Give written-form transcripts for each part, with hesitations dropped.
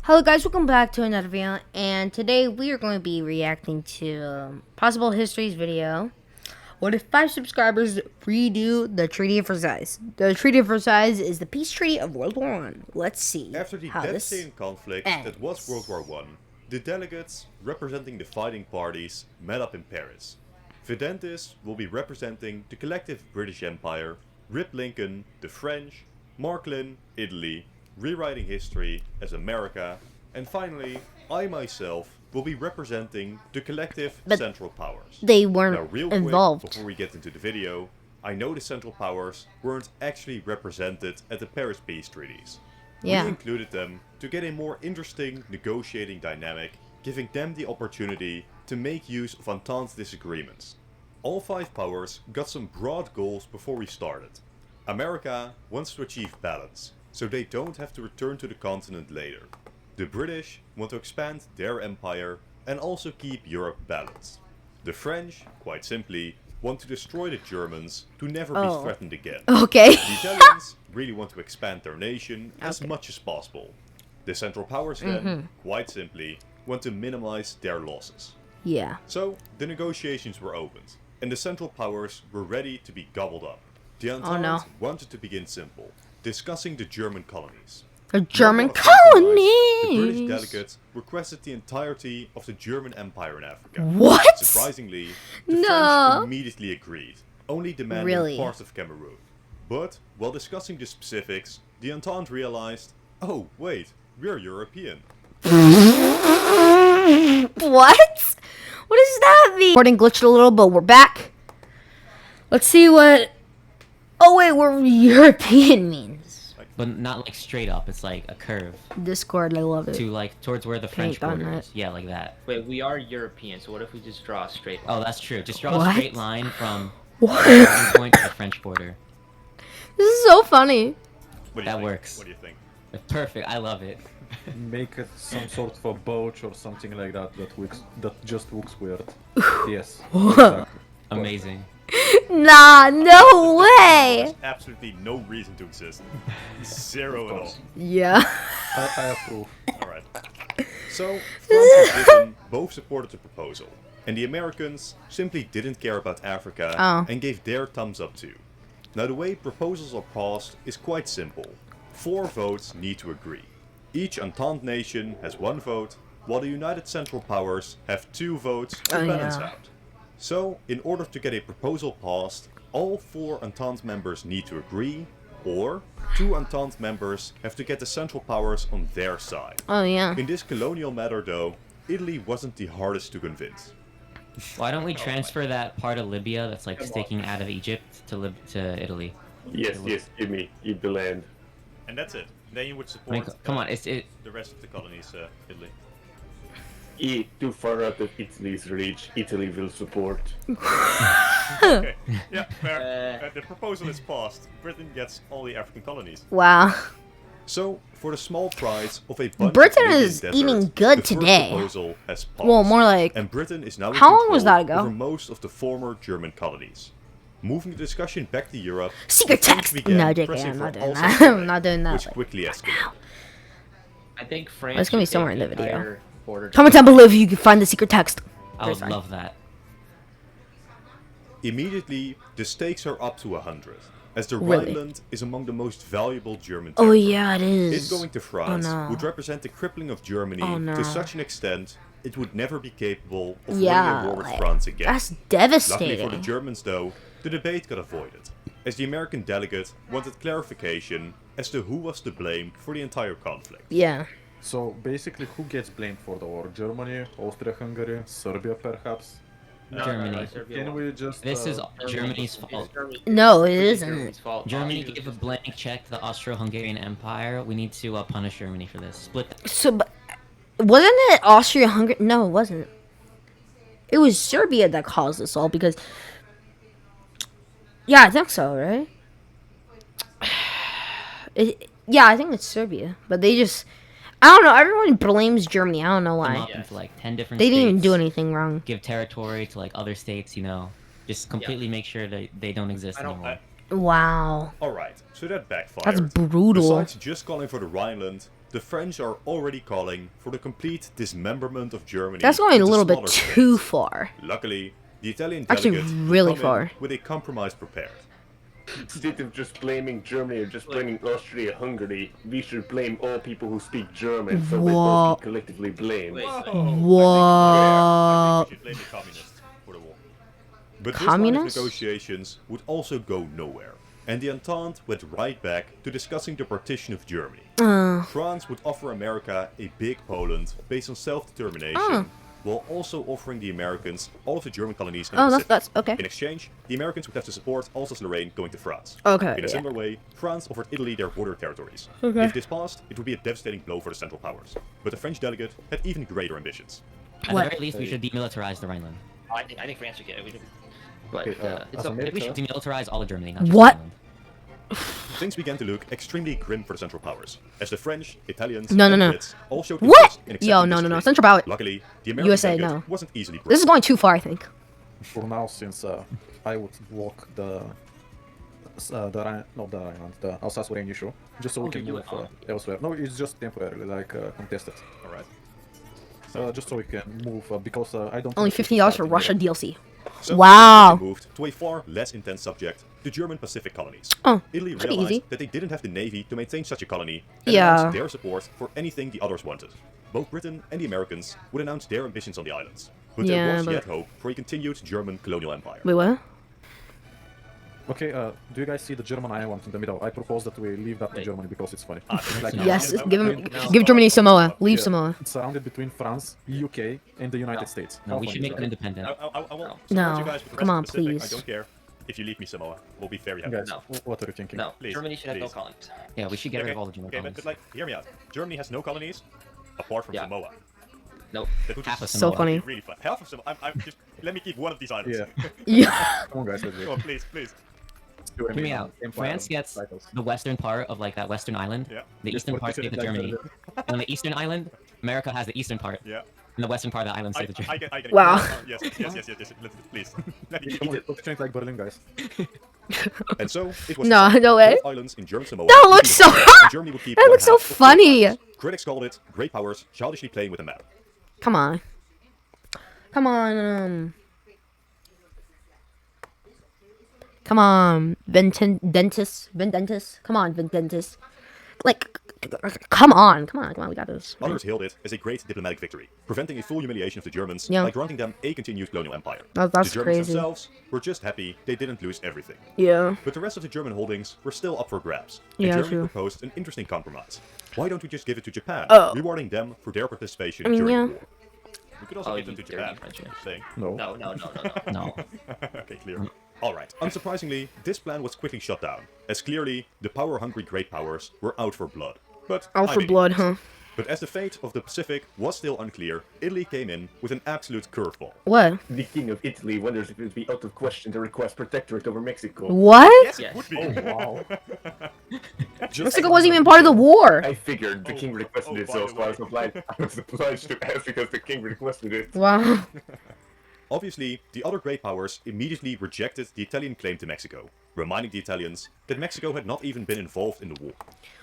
Hello guys, welcome back to another video, and today we are going to be reacting to Possible Histories video. What if 5 subscribers redo the Treaty of Versailles? The Treaty of Versailles is the peace treaty of World War I. Let's see After the how this devastating conflict ends. that was World War I, the delegates, representing the fighting parties, met up in Paris. Videntis will be representing the collective British Empire, Rip Lincoln, the French, Marklin, Italy, rewriting history as America, and finally, I myself will be representing the collective But Central Powers. they weren't Now, real involved. quick, before we get into the video, I know the Central Powers weren't actually represented at the Paris Peace Treaties. Yeah. We included them to get a more interesting negotiating dynamic, giving them the opportunity to make use of Entente disagreements. All 5 powers got some broad goals before we started. America wants to achieve balance, so they don't have to return to the continent later. The British want to expand their empire and also keep Europe balanced. The French, quite simply, want to destroy the Germans to never be threatened again. Okay. The Italians really want to expand their nation as much as possible. The Central Powers then, quite simply, want to minimize their losses. Yeah. So, the negotiations were opened, and the Central Powers were ready to be gobbled up. The Entente wanted to begin simple, discussing the German colonies. The German The British colonies. delegates requested the entirety of the German Empire in Africa. What? Surprisingly, the No. French immediately agreed, only demanding Really? parts of Cameroon. But, while discussing the specifics, the Entente realized, oh wait, we're European. What? What does that mean? Recording glitched a little, but we're back. Let's see what... Oh wait, what European means. But not like straight up, it's like a curve Discord, I love it. to like towards where the French Paint on border it. is. Yeah, like that. Wait, we are European, so what if we just draw a straight Oh, line? that's true. Just draw What? a straight line from What? the starting point to the French border. This is so funny. What do you That think? works. What do you think? Perfect, I love it. Make it some sort of a pouch or something like that that just looks weird. Yes. Exactly. Amazing. Nah, no way. There's absolutely no reason to exist. Zero at all. Yeah. I approve. Alright. So, France and Britain both supported the proposal, and the Americans simply didn't care about Africa and gave their thumbs up too. Now, the way proposals are passed is quite simple. 4 votes need to agree. Each Entente nation has 1 vote, while the United Central Powers have 2 votes to balance out. So, in order to get a proposal passed, all 4 Entente members need to agree, or 2 Entente members have to get the Central Powers on their side. Oh yeah. In this colonial matter though, Italy wasn't the hardest to convince. Why don't we transfer that part of Libya that's like sticking out of Egypt to Italy? Yes, give me, eat the land. And that's it. Then you would I support mean, come on, it's the rest of the colonies, Italy. Too far out of Italy's reach, Italy will support. Okay, yeah, fair. The proposal is passed. Britain gets all the African colonies. Wow. So, for the small prize of a bunch Britain of Libyan is desert, eating good the first today. proposal has passed. Well, more like... And Britain is now in How long was control that ago? over most of the former German colonies. Moving the discussion back to Europe, Secret the French text! began No, JK, pressing I'm for not doing all that. sides, I'm not doing that. which quickly escalated. I think France. It's gonna be should somewhere take in the video. entire border Comment down below if you can find the secret text. I would Sorry. love that. Immediately, the stakes are up to 100, as the Really? Rhineland is among the most valuable German Oh territory. yeah, it is. It going to France no. would represent the crippling of Germany Oh, no. to such an extent it would never be capable of Yeah, winning a war with like, France again. That's Luckily devastating. for the Germans though, the debate got avoided, as the American delegate wanted clarification as to who was to blame for the entire conflict. Yeah. So basically, who gets blamed for the war? Germany, Austria-Hungary, Serbia, perhaps? Germany. Serbia Can won. we just? This is Germany. Germany's It's fault. Germany. No, it It's isn't. Germany's fault. Germany Austria gave a was blank check to the Austro-Hungarian Empire. We need to punish Germany for this. Split that. So, but wasn't it Austria-Hungary? No, it wasn't. It was Serbia that caused this all because... Yeah, I think so, right? Yeah, I think it's Serbia. But they just... I don't know. Everyone blames Germany. I don't know Them why. up into like 10 different They states. didn't even do anything wrong. Give territory to like other states, you know. Just completely make sure that they don't exist I don't- anymore. Wow. Alright, so that backfired. That's brutal. Besides just calling for the Rhineland, the French are already calling for the complete dismemberment of Germany. That's going a into little bit smaller too states. far. Luckily, the Italian Actually, delegate really would come in far. with a compromise prepared. Instead of just blaming Germany or just blaming Austria-Hungary, we should blame all people who speak German, so we're Whoa. both collectively blamed. Wait, Whoa. I think we should blame the communists for the war. But this line of Communists? negotiations would also go nowhere, and the Entente went right back to discussing the partition of Germany. France would offer America a big Poland based on self-determination, while also offering the Americans all of the German colonies in the Oh, Pacific. that's okay. In exchange, the Americans would have to support Alsace-Lorraine going to France. Okay, In a yeah. similar way, France offered Italy their border territories. Okay. If this passed, it would be a devastating blow for the Central Powers. But the French delegate had even greater ambitions. At What? the very least, we should demilitarize the Rhineland. I think France should get it. We should, but Okay, it's as a okay. military- We should demilitarize all of Germany, not just What? Rhineland. Things began to look extremely grim for the Central Powers, as the French, Italians, No, and no. Brits all showed What? interest in accepting Yo, this no. treaty. Central Power. Luckily, the American USA, delegate no. wasn't easily This is broken. going too far, I think. For now, since I would block the not the Rhineland, the Alsace-Lorraine issue, just so we Oh, can you move do it. elsewhere. No, it's just temporarily, like contested. Alright. Just so we can move because I don't. Only think we $15 should for start Russia in Europe. DLC. So, Wow. Italy moved to a far less intense subject, the German Pacific colonies. Oh, Italy pretty realized easy. that they didn't have the navy to maintain such a colony, and Yeah. announced their support for anything the others wanted. Both Britain and the Americans would announce their ambitions on the islands. But Yeah, there was but- yet hope for a continued German colonial empire. Wait, what? Okay, do you guys see the German island in the middle? I propose that we leave that to Wait. Germany because it's funny. Yes, no, give no, him, no. give Germany Samoa. Leave Yeah, Samoa. It's surrounded between France, UK, and the United States. No, How we funny should is make that? them independent. I won't No, support you guys with the come rest on, of the Pacific. please. I don't care if you leave me Samoa. We'll be very happy. Guys, No. what are you thinking? No, Please, Germany should have no please. colonies. Yeah, we should get rid Okay, of all the German okay, colonies. but like, hear me out. Germany has no colonies apart from Yeah. Samoa. Nope. That would Half be of So Samoa. funny. really fun. Half of Samoa. I'm just let me keep one of these islands. Yeah. Yeah. Come on, guys, let's do Come on, it. please, please. Do Hear me out. France gets the western part of like that western island. Yeah. The eastern part stays to Germany. And on the eastern island, America has the eastern part. Yeah. And the western part of the island I stays to Germany. get Wow. Yes. Please. Let me Come on, let's change like Berlin, guys. And so it was. No, decided. no way. Both islands in German Samoa. That would looks be so divided, and Germany would keep That one looks so half of both funny. islands. Critics called it great powers childishly playing with a map. Come on. Come on. Come on, Vendentis. Come on, Vendentis. Like, come on. We got this. Others hailed it as a great diplomatic victory, preventing a full humiliation of the Germans Yeah. by granting them a continued colonial empire. That's the Germans crazy. themselves were just happy they didn't lose everything. Yeah. But the rest of the German holdings were still up for grabs, and Yeah, Germany true. proposed an interesting compromise. Why don't we just give it to Japan, Oh. rewarding them for their participation I mean, during yeah. the war? We could also Oh, give them you to dirty Japan. Frenchmen. Just saying. No. No. No. Okay, clear. Alright, unsurprisingly, this plan was quickly shut down, as clearly the power-hungry great powers were out for blood. But Out I for mean, blood, huh? But as the fate of the Pacific was still unclear, Italy came in with an absolute curveball. What? The King of Italy wonders if it would be out of question to request protectorate over Mexico. What? Yes, Yes. it would be. Oh, wow. Mexico wasn't even part of the war. I figured the king requested it, by so the I was obliged to ask because the king requested it. Wow. Obviously, the other great powers immediately rejected the Italian claim to Mexico, reminding the Italians that Mexico had not even been involved in the war.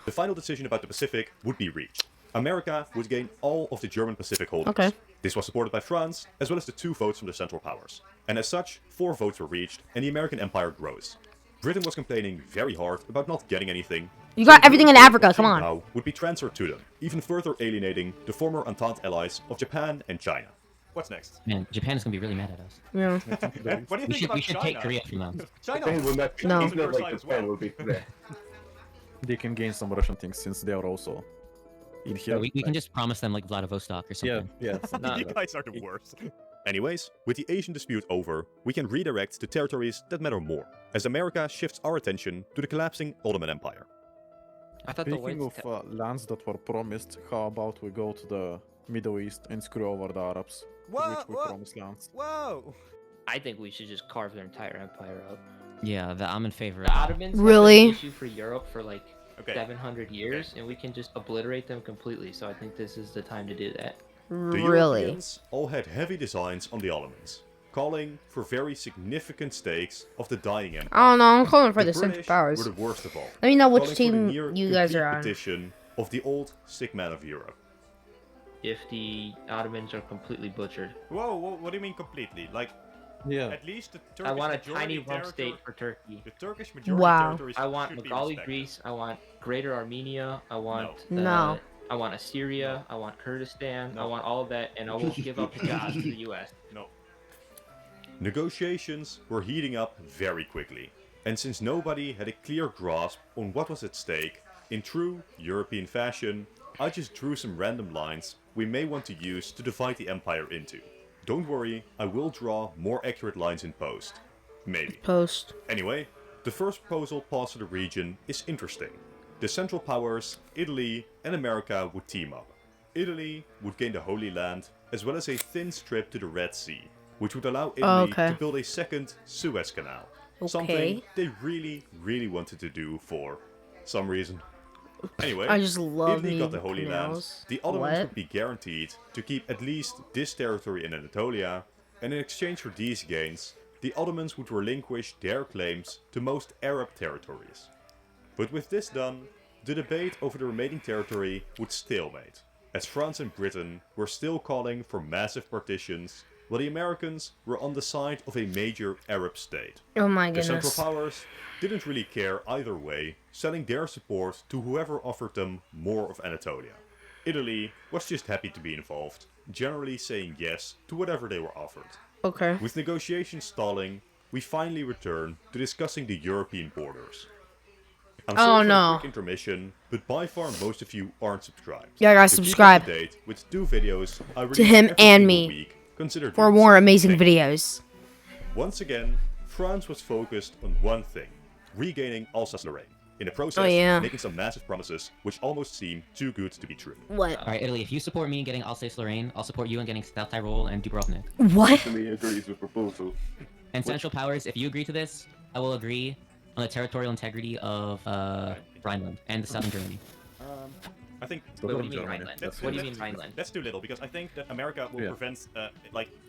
The final decision about the Pacific would be reached. America would gain all of the German Pacific holdings. Okay. This was supported by France, as well as the 2 votes from the Central Powers. And as such, 4 votes were reached, and the American empire grows. Britain was complaining very hard about not getting anything. You got the everything in British Africa, vote come on. Qingdao would be transferred to them, even further alienating the former Entente allies of Japan and China. What's next? Man, Japan is gonna be really mad at us. Yeah. What do you We should take Korea from them. China Japan will not, No. it's not like Japan will be there. They can gain some Russian things since they are also in here. We can just promise them like Vladivostok or Yeah, something. yeah. No. You guys are the worst. Anyways, with the Asian dispute over, we can redirect to territories that matter more, as America shifts our attention to the collapsing Ottoman Empire. I thought the Speaking words. of lands that were promised, how about we go to the Middle East and screw over the Arabs, which we promised lands? Whoa! I think we should just carve their entire empire up. Yeah, I'm in favor of The that. Ottomans Really? have been an issue for Europe for like Okay. 700 years, and we can just obliterate them completely. So I think this is the time to do that. The Really? Europeans all had heavy designs on the Ottomans, calling for very significant stakes of the dying empire. I don't know. I'm calling for The the Central British Powers. were the worst of all. Let me know which calling for the team near you guys complete are on. petition of the old sick man of Europe. If the Ottomans are completely butchered. Whoa, what do you mean completely? Like, Yeah. at least the Turkish I want a majority tiny rump territory- state for Turkey. The Turkish majority Wow. territories I want should be Magali, respected. Greece. I want Greater Armenia. I want No. I want Assyria. I want Kurdistan. I No. want all of that, and I won't give up Hijaz to the U.S. No. Negotiations were heating up very quickly, and since nobody had a clear grasp on what was at stake, in true European fashion, I just drew some random lines we may want to use to divide the empire into. Don't worry, I will draw more accurate lines in post. Maybe. Post. Anyway, the first proposal passed to the region is interesting. The Central Powers, Italy and America would team up. Italy would gain the Holy Land, as well as a thin strip to the Red Sea, which would allow Italy Okay. to build a second Suez Canal. Something they really wanted to do for some reason. Anyway, I just love Italy me got the Holy Land. canals. The Ottomans What? would be guaranteed to keep at least this territory in Anatolia, and in exchange for these gains, the Ottomans would relinquish their claims to most Arab territories. But with this done, the debate over the remaining territory would stalemate, as France and Britain were still calling for massive partitions, while the Americans were on the side of a major Arab state. Oh my The Central goodness. Powers didn't really care either way, selling their support to whoever offered them more of Anatolia. Italy was just happy to be involved, generally saying yes to whatever they were offered. Okay. With negotiations stalling, we finally return to discussing the European borders. I'm Oh, sorry for no. the quick intermission, but by far most of you aren't subscribed. Yeah, guys, To keep subscribe up to date with 2 videos I release him every and single me week, consider for doing more so. amazing Thank you. videos. Once again, France was focused on one thing, regaining Alsace-Lorraine. In the process, Oh, yeah. making some massive promises which almost seem too good to be true. What? All right, Italy. If you support me in getting Alsace-Lorraine, I'll support you in getting South Tyrol and Dubrovnik. What? Italy agrees with proposal. And Central Powers, if you agree to this, I will agree on the territorial integrity of Rhineland and the southern Germany. I think So Wait, what from do you mean Germany. Rhineland? That's What do you it. mean Rhineland? that's too little because I think that America will Yeah. prevent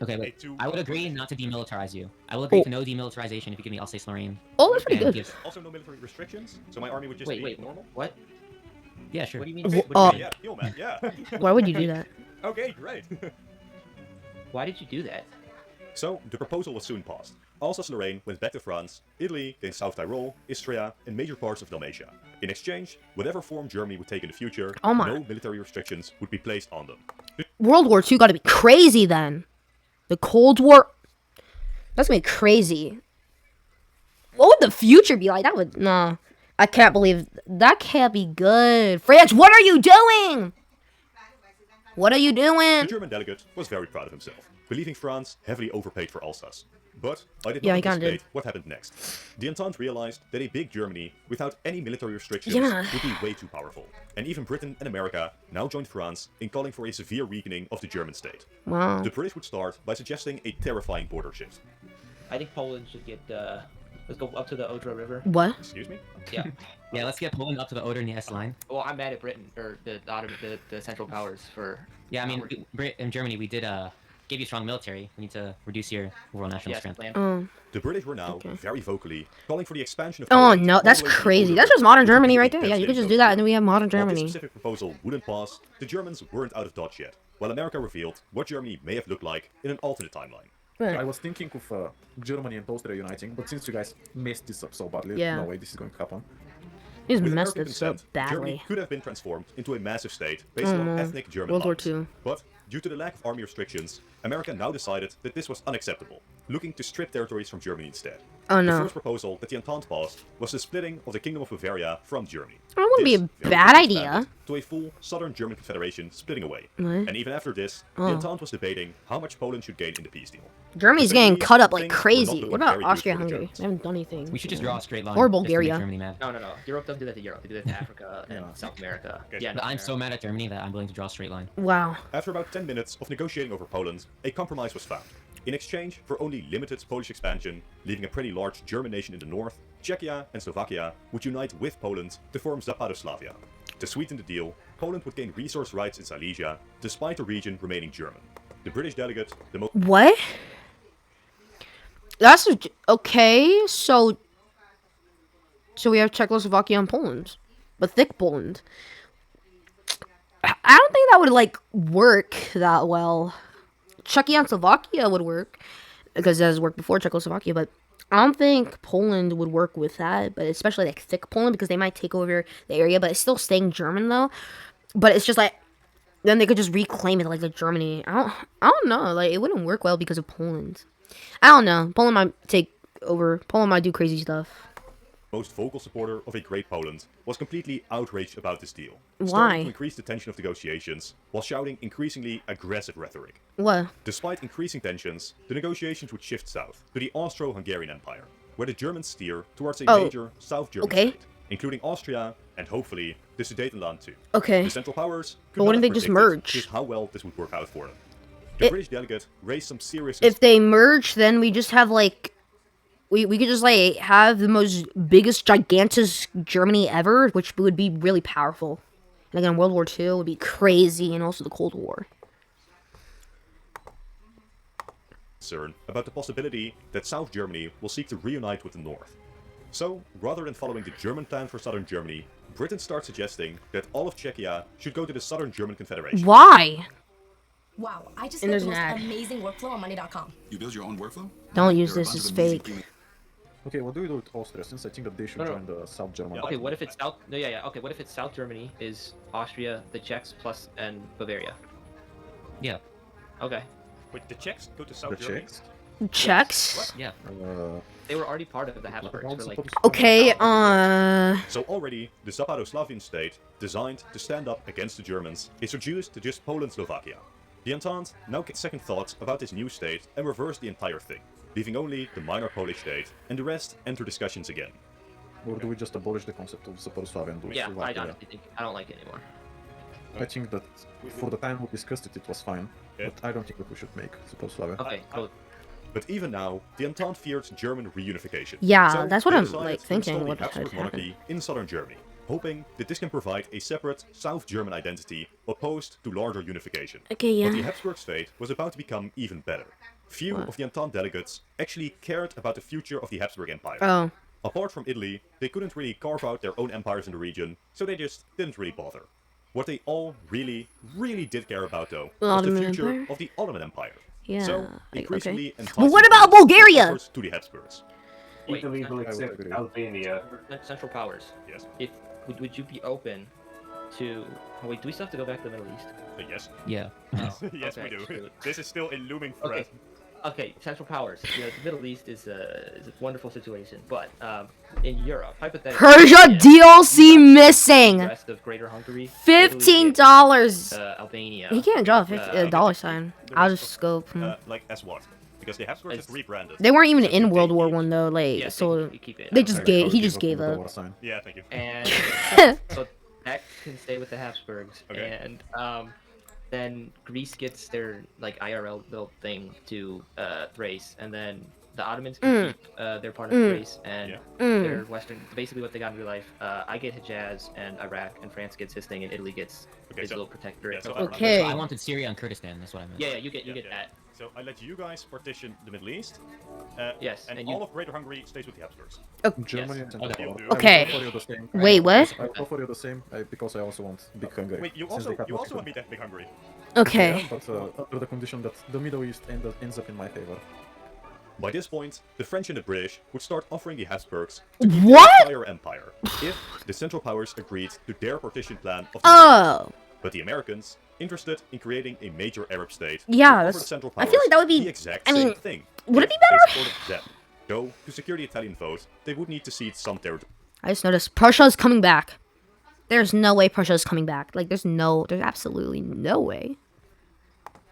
Okay, a wait. too. I would agree not to demilitarize you. I will agree Oh. to no demilitarization if you give me Alsace-Lorraine. Oh, that's pretty and good. give- Also, no military restrictions, so my army would just Wait, be wait, normal. what? Yeah, sure. What do you mean? Wh- what do you Yeah, mean? yo, man, yeah. Why would you do that? Okay, great. Why did you do that? So, the proposal was soon passed. Alsace-Lorraine went back to France, Italy gained South Tyrol, Istria, and major parts of Dalmatia. In exchange, whatever form Germany would take in the future, Oh my. no military restrictions would be placed on them. World War II got to be crazy then. The Cold War. That's gonna be crazy. What would the future be like? That would no. I can't believe that can't be good. France, what are you doing? What are you The doing? German delegate was very proud of himself, believing France heavily overpaid for Alsace. But I did Yeah, not he kinda did. anticipate what happened next. The Entente realized that a big Germany without any military restrictions Yeah. would be way too powerful. And even Britain and America now joined France in calling for a severe weakening of the German state. Wow. The British would start by suggesting a terrifying border shift. I think Poland should get. Let's go up to the Odra River. What? Excuse me? Yeah. Yeah, let's get Poland up to the Oder-Neisse line. Well, I'm mad at Britain or the Central Powers for. Yeah, I mean, in Germany, we did give you strong military. We need to reduce your overall national Yes, strength. plan. Oh. The British were now Okay. very vocally calling for the expansion of Oh Poland no, all the that's way to the crazy. Oder That's River, just modern which Germany would right be there. Yeah, you could just devastating do that, and then we have modern While this Germany. specific proposal wouldn't pass, the Germans weren't out of dodge yet, while America revealed what Germany may have looked like in an alternate timeline. I was thinking of Germany and Austria uniting, but since you guys messed this up so badly, Yeah. no way this is going to happen. You just With messed American it so consent, Germany badly. could have been transformed into a massive state based Oh, on no. ethnic German World War lines. II. But due to the lack of army restrictions, America now decided that this was unacceptable, looking to strip territories from Germany instead. Oh The no. first proposal that the Entente passed was the splitting of the Kingdom of Bavaria from Germany. That wouldn't be This a very bad quickly idea. expanded to a full southern German confederation splitting away. What? And even after this, Oh. the Entente was debating how much Poland should gain in the peace deal. Germany's But getting these cut up like things were not crazy. looking What about very good for the Austria-Hungary? Germans. They haven't done anything. We should just draw a straight line. Or just to make Bulgaria. Germany mad. No. Europe doesn't do that to Europe. They do that to Africa and Yeah. South America. Okay. Yeah. But I'm so mad at Germany that I'm willing to draw a straight line. Wow. After about 10 minutes of negotiating over Poland, a compromise was found. In exchange for only limited Polish expansion, leaving a pretty large German nation in the north, Czechia and Slovakia would unite with Poland to form Zapadoslavia. To sweeten the deal, Poland would gain resource rights in Silesia, despite the region remaining German. The British delegate, the most What? That's okay. So we have Czechoslovakia and Poland, but thick Poland. I don't think that would like work that well. Czechia and Slovakia would work because it has worked before Czechoslovakia, but I don't think Poland would work with that. But especially like thick Poland because they might take over the area, but it's still staying German though. But it's just like then they could just reclaim it like Germany. I don't know. Like it wouldn't work well because of Poland. I don't know. Poland might take over. Poland might do crazy stuff. Most vocal supporter of a Great Poland was completely outraged about this deal, Why? starting to increase the tension of negotiations while shouting increasingly aggressive rhetoric. What? Despite increasing tensions, the negotiations would shift south to the Austro-Hungarian Empire, where the Germans steer towards a major South German state, including Austria and hopefully the Sudetenland too. Okay. The Central Powers could But not wouldn't have they just predicted merge? just how well this would work out for them. The British delegate raised some serious If they merge, then we just have like we could just like have the most biggest gigantic Germany ever, which would be really powerful. And again, World War II would be crazy, and also the Cold War. concern about the possibility that South Germany will seek to reunite with the North. So, rather than following the German plan for Southern Germany, Britain starts suggesting that all of Czechia should go to the Southern German Confederation. Why? Wow, I just And built there's the an most ad. amazing workflow on money.com. You build your own workflow? Don't use There are a this bunch as of amazing fake. premium- Okay, what do we do with Austria? Since I think that they should No, no. join the South German. Okay, what if it's South? No, yeah, yeah. Okay, what if it's South Germany is Austria, the Czechs plus and Bavaria? Yeah. Okay, Wait, the Czechs go to South The Germany? Czechs? Czechs? Yeah. they were already part of the Habsburgs for like. Okay, So already, the Zapado-Slavian state, designed to stand up against the Germans, is reduced to just Poland, Slovakia. The Entente now get second thoughts about this new state and reverse the entire thing, leaving only the minor Polish state, and the rest enter discussions again. Or do we just abolish the concept of Zaporoslavian? Yeah, I honestly think I don't like it anymore. I think that for the time we discussed it, it was fine. Yeah. But I don't think that we should make Zaporoslavian. Okay, so But even now, the Entente feared German reunification. Yeah, So that's what they I'm, decided like, to thinking install what the had Habsburg monarchy in southern Germany, hoping that this can provide a separate South German identity opposed to larger unification. Okay, But the yeah. Habsburg state was about to become even better. Few of the Entente delegates actually cared about the future of the Habsburg Empire. Oh. Apart from Italy, they couldn't really carve out their own empires in the region, so they just didn't really bother. What they all really, really did care about, though, was the Ottoman future Empire? of the Ottoman Empire. Yeah, So, okay. increasingly But enticing what about Germans Bulgaria? offers to the Habsburgs. Wait, Italy will I would accept agree. Albania. Central Powers. Yes. If would you be open to? Oh wait, do we still have to go back to the Middle East? Yes. Yeah. Yes, Okay, we do. shoot. This is still a looming Okay. threat. Okay, Central Powers. You know, the Middle East is a wonderful situation, but in Europe, hypothetically, Persia yeah, DLC the missing. rest of Greater Hungary, $15. Albania. He can't draw a Uh, dollar sign. Out of scope. Like, as what? Because the Habsburgs As- just rebranded. They weren't even So in they World War each- One though. Like Yeah, so, you keep it. they just Okay, gave. I'll He give just up gave with the up. dollar sign. Yeah, thank you. And so that can stay with the Habsburgs, Okay. and then Greece gets their like IRL built thing to Thrace, and then the Ottomans can keep their part of Thrace and Yeah. their Western. Basically, what they got in real life, I get Hejaz and Iraq, and France gets his thing, and Italy gets Okay, his so- little protectorate. yeah, so Okay. I wanted Syria and Kurdistan. That's what I meant. Yeah, you get Yeah. that. So I let you guys partition the Middle East. Yes, and and you- all of Greater Hungary stays with the Habsburgs. Germany and Central Okay. Power. Okay. I will offer you the same. Wait, what? I will offer you the same because I also want Big Hungary. Wait, you since also they have you also multiple- want me to have Big Hungary? Okay. Yeah, but under the condition that the Middle East ends up in my favor. By this point, the French and the British would start offering the Habsburgs What? the entire empire if the Central Powers agreed to their partition plan of the Middle East. Oh. But the Americans, interested in creating a major Arab state, Yeah, would offer that's- the Central I Powers feel like that would be- the exact I same mean, thing. would it if be better? They supported them. Though, to secure the Italian vote, they would need to cede some territory I just noticed Prussia's coming back. There's no way Prussia's coming back. Like, there's absolutely no way.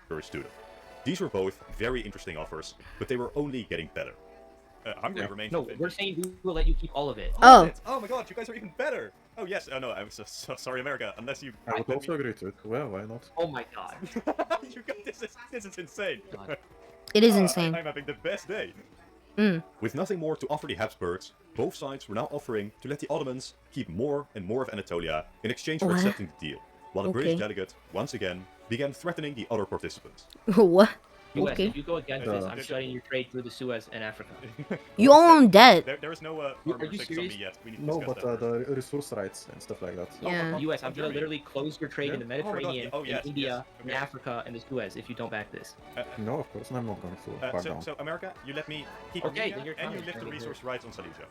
to them. These were both very interesting offers, but they were only getting better. Hungary remains No, offended. we're saying we will let you keep all of it. Oh. Oh my god, you guys are even better! Oh yes, oh no, I'm so sorry, America, unless you... I would also agree to it. Well, why not? Oh my god. you got this is insane! God. It is insane. I'm having the best day! With nothing more to offer the Habsburgs, both sides were now offering to let the Ottomans keep more and more of Anatolia in exchange for What? accepting the deal, while the British Okay. delegate, once again, began threatening the other participants. What? US, Okay. if you go against this, I'm Uh, shutting your trade through the Suez and Africa. You owe him debt. There is no Are armor you 6 on me serious? yet. We need to No, discuss but that. the resource rights and stuff like that. Yeah. US, I'm gonna Germany. literally close your trade Yeah. in the Oh my God, Mediterranean, oh, yes, in India, yes, in okay. Africa, and the Suez if you don't back this. No, of course, I'm not going to back down. So America, you let me keep Okay, Armenia, then you're and you fine. lift the resource rights on Silesia.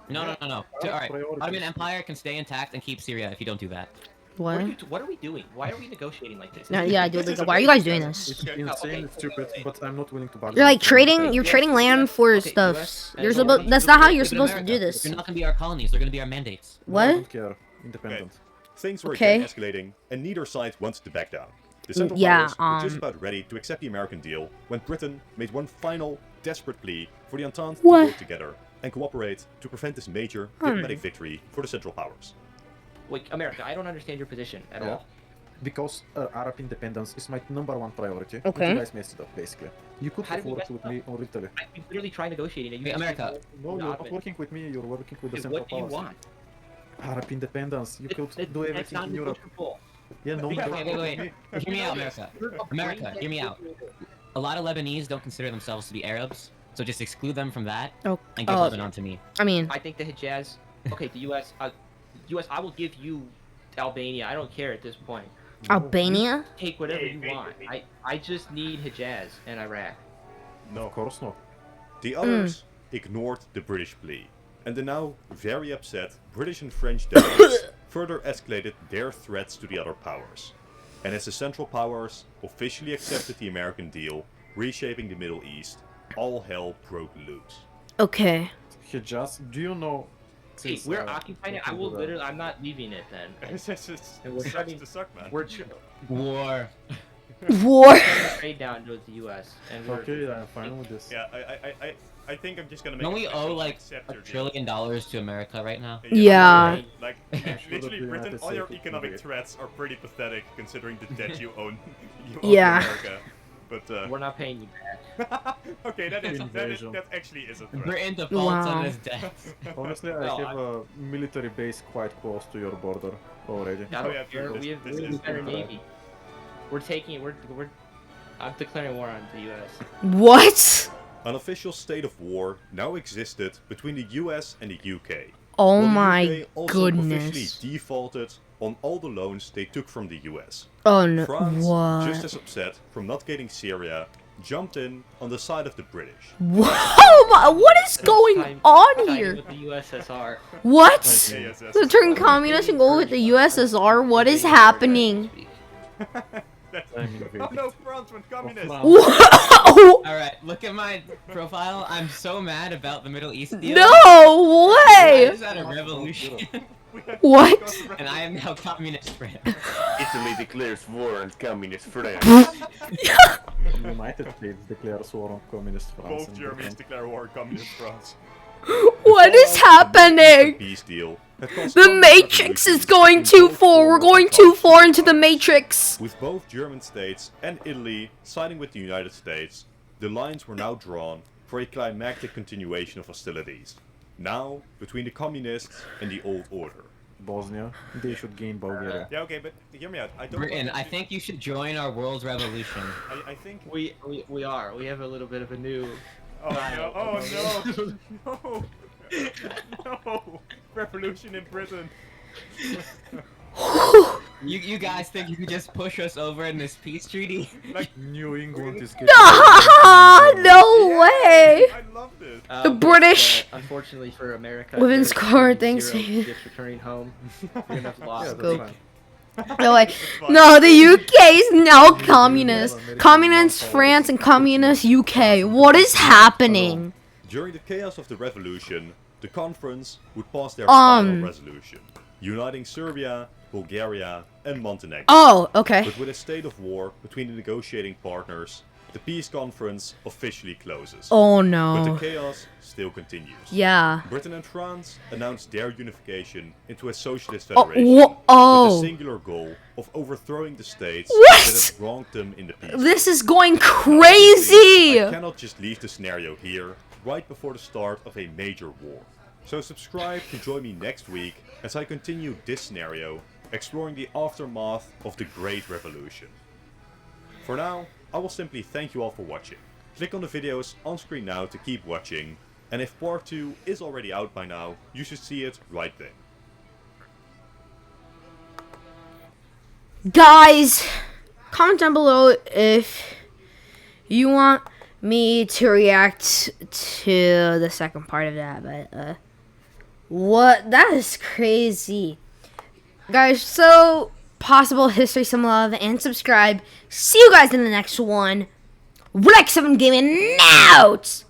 No. Our All right, priorities. Ottoman Empire can stay intact and keep Syria if you don't do that. What? What are we doing? Why are we negotiating like this? No, yeah, dude. This is Like, a why are you big guys doing discussion. this? It's Okay. insane, it's stupid, but I'm not willing to back You're down. like trading. You're US, trading land for okay, stuff. US, You're no, supposed. no, That's no, not how no, you're no, supposed to America, do this. They're not going to be our colonies. They're going to be our mandates. No, I What? don't care. Independent. Things were Okay. again escalating, and neither side wanted to back down. The Central yeah, Powers were just about ready to accept the American deal when Britain made one final, desperate plea for the Entente What? to work together and cooperate to prevent this major diplomatic victory for the Central Powers. Wait, America, I don't understand your position at Yeah. all. Because Arab independence is my #1 priority. And Okay. you guys messed it up, basically. You could How have did we worked mess with it me on Italy. We literally try negotiating, and you Hey, just America. No, you're not working with me, you're working with the Dude, Central what do you Powers. want? Arab independence. You could do That's everything not in Europe. negotiable. Yeah, no, Wait, no, wait, wait. Hear me out, America. You're a America, brain hear me dead out. negotiator. A lot of Lebanese don't consider themselves to be Arabs, so just exclude them from that Oh, and give oh. Lebanon to me. I mean, I think the Hijaz. Okay, the U.S. U.S. I will give you Albania. I don't care at this point. Albania. Take whatever you want. I just need Hijaz and Iraq. No, of course not. The others ignored the British plea, and the now very upset British and French delegates further escalated their threats to the other powers. And as the Central Powers officially accepted the American deal, reshaping the Middle East, all hell broke loose. Okay. Hijaz, do you know... Hey, since, we're occupying it. I will looking literally. I'm not leaving it then. It's And we're sucks shutting- to suck, man. We're War. War. shutting trade down to the U.S. and we're, Okay, I'm fine with this. Yeah, I think I'm just gonna make. Don't we a owe special like accept $1 your deal. trillion to America right now? Yeah. Like, sure literally, that the Britain, United all your States would economic do it. threats are pretty pathetic considering the debt you own. Yeah. To America. But we're not paying you back. okay, Invasion. that actually is a threat. Britain defaults Wow. on his debt. Honestly, I Well, have a military base quite close to your border already. I Oh, don't yeah, care. this- We have this we have is a better different. navy. We're taking. We're. I'm declaring war on the U.S. What? An official state of war now existed between the US and the UK. Oh while the my UK also goodness. officially defaulted on all the loans they took from the US. Oh no. France, What? just as upset from not getting Syria, jumped in on the side of the British. Whoa! What is going on Siding here? with the USSR. What? ASS. So turn communist and go with the USSR? What is happening? I'm invading. Oh no, France went communist! France. Whoa! Alright, look at my profile. I'm so mad about the Middle East deal. No I way! just had a revolution, What? and I am now communist friend. Italy declares war on communist France. United States declares war on communist France. Both and Germans Britain. declare war on communist France. What is happening? Peace deal that caused The countless Matrix is revolutions going in too both far. We're former going and too post- far into the Matrix. With both German states and Italy siding with the United States, the lines were now drawn for a climactic continuation of hostilities. Now, between the communists and the old order. Bosnia, they should gain Bulgaria. Yeah, okay, but hear me out. I don't Britain, want I to- think you should join our world revolution. I think. We are. We have a little bit of a new. Oh no! Oh no! No! No! Revolution in Britain. You guys think you can just push us over in this peace treaty? New England is getting... Ah, no way! I love this. The British- Unfortunately for America. Women's there's car, zero thanks. ships returning home. You're gonna have Yeah, lost. that's Go. fine. No way. No, the UK is now communist. Communist France and communist UK. What is happening? During the chaos of the revolution, the conference would pass their final resolution, uniting Serbia, Bulgaria, and Montenegro. Oh, okay. But with a state of war between the negotiating partners, the peace conference officially closes. Oh But the no. chaos still continues. Yeah. Britain and France announced their unification into a socialist Oh, federation with the oh. singular goal of overthrowing the states What? that had wronged them in the peace. This is going I crazy. cannot just leave the scenario here, right before the start of a major war. So subscribe to join me next week as I continue this scenario, exploring the aftermath of the Great Revolution. For now, I will simply thank you all for watching. Click on the videos on screen now to keep watching, and if part 2 is already out by now, you should see it right then. Guys, comment down below if you want me to react to the second part of that, but what? That is crazy. Guys, so possible history, some love, and subscribe. See you guys in the next one. WW1 Gaming out!